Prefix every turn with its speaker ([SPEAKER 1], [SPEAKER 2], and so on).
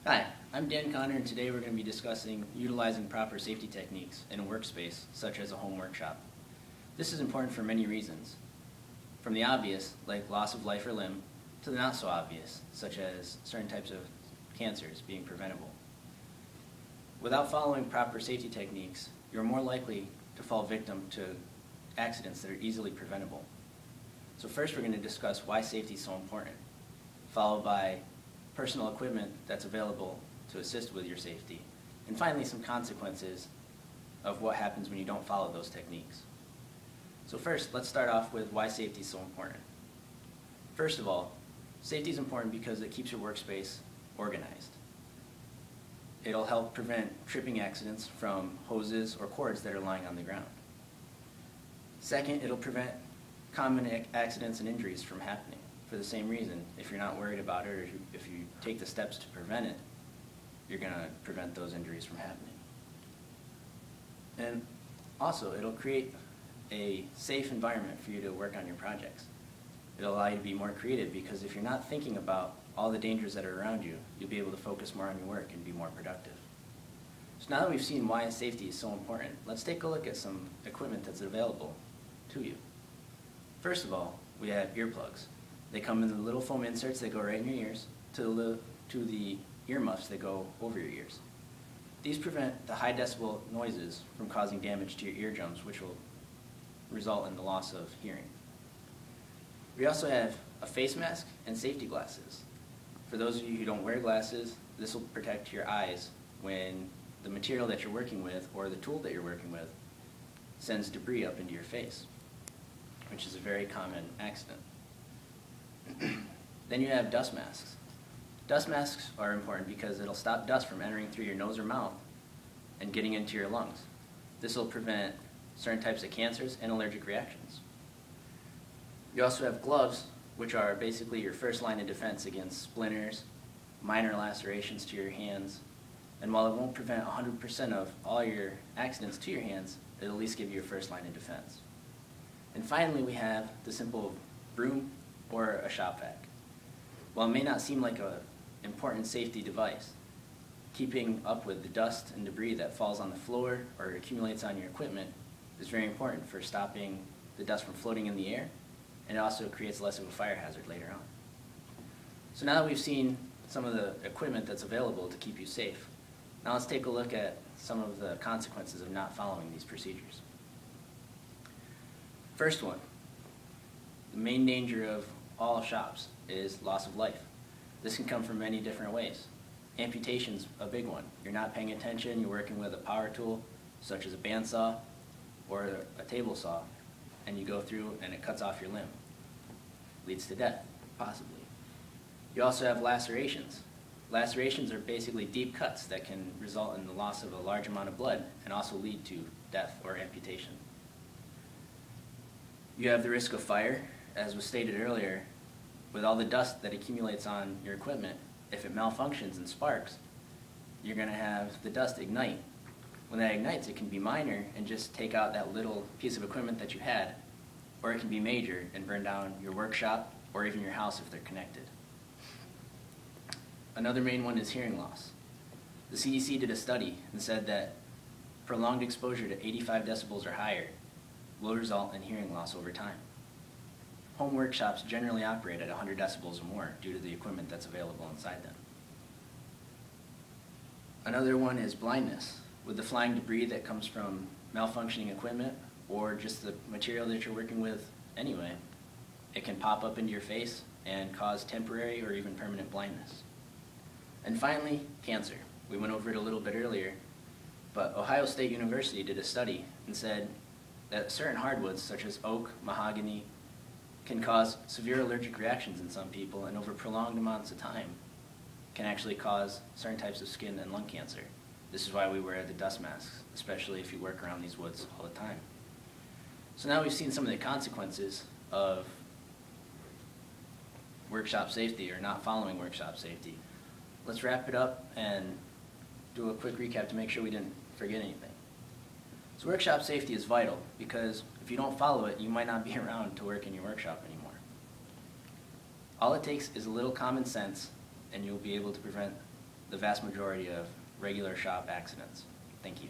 [SPEAKER 1] Hi, I'm Dan Connor, and today we're going to be discussing utilizing proper safety techniques in a workspace, such as a home workshop. This is important for many reasons, from the obvious, like loss of life or limb, to the not so obvious, such as certain types of cancers being preventable. Without following proper safety techniques, you're more likely to fall victim to accidents that are easily preventable. So first we're going to discuss why safety is so important, followed by personal equipment that's available to assist with your safety, and finally some consequences of what happens when you don't follow those techniques. So first, let's start off with why safety is so important. First of all, safety is important because it keeps your workspace organized. It'll help prevent tripping accidents from hoses or cords that are lying on the ground. Second, it'll prevent common accidents and injuries from happening. For the same reason, if you're not worried about it, or if you take the steps to prevent it, you're going to prevent those injuries from happening. And also, it'll create a safe environment for you to work on your projects. It'll allow you to be more creative, because if you're not thinking about all the dangers that are around you, you'll be able to focus more on your work and be more productive. So now that we've seen why safety is so important, let's take a look at some equipment that's available to you. First of all, we have earplugs. They come in the little foam inserts that go right in your ears to the earmuffs that go over your ears. These prevent the high decibel noises from causing damage to your eardrums, which will result in the loss of hearing. We also have a face mask and safety glasses. For those of you who don't wear glasses, this will protect your eyes when the material that you're working with or the tool that you're working with sends debris up into your face, which is a very common accident. Then you have dust masks. Dust masks are important because it'll stop dust from entering through your nose or mouth and getting into your lungs. This will prevent certain types of cancers and allergic reactions. You also have gloves, which are basically your first line of defense against splinters, minor lacerations to your hands, and while it won't prevent 100% of all your accidents to your hands, it'll at least give you a first line of defense. And finally, we have the simple broom or a shop vac. While it may not seem like an important safety device, keeping up with the dust and debris that falls on the floor or accumulates on your equipment is very important for stopping the dust from floating in the air, and it also creates less of a fire hazard later on. So now that we've seen some of the equipment that's available to keep you safe, now let's take a look at some of the consequences of not following these procedures. First one, the main danger of all shops is loss of life. This can come from many different ways. Amputation's a big one. You're not paying attention, you're working with a power tool, such as a bandsaw or a table saw, and you go through and it cuts off your limb. Leads to death, possibly. You also have lacerations. Lacerations are basically deep cuts that can result in the loss of a large amount of blood and also lead to death or amputation. You have the risk of fire. As was stated earlier, with all the dust that accumulates on your equipment, if it malfunctions and sparks, you're going to have the dust ignite. When that ignites, it can be minor and just take out that little piece of equipment that you had, or it can be major and burn down your workshop or even your house if they're connected. Another main one is hearing loss. The CDC did a study and said that prolonged exposure to 85 decibels or higher will result in hearing loss over time. Home workshops generally operate at 100 decibels or more due to the equipment that's available inside them. Another one is blindness. With the flying debris that comes from malfunctioning equipment or just the material that you're working with anyway, it can pop up into your face and cause temporary or even permanent blindness. And finally, cancer. We went over it a little bit earlier, but Ohio State University did a study and said that certain hardwoods such as oak, mahogany, can cause severe allergic reactions in some people, and over prolonged amounts of time can actually cause certain types of skin and lung cancer. This is why we wear the dust masks, especially if you work around these woods all the time. So now we've seen some of the consequences of workshop safety or not following workshop safety. Let's wrap it up and do a quick recap to make sure we didn't forget anything. So workshop safety is vital because if you don't follow it, you might not be around to work in your workshop anymore. All it takes is a little common sense and you'll be able to prevent the vast majority of regular shop accidents. Thank you.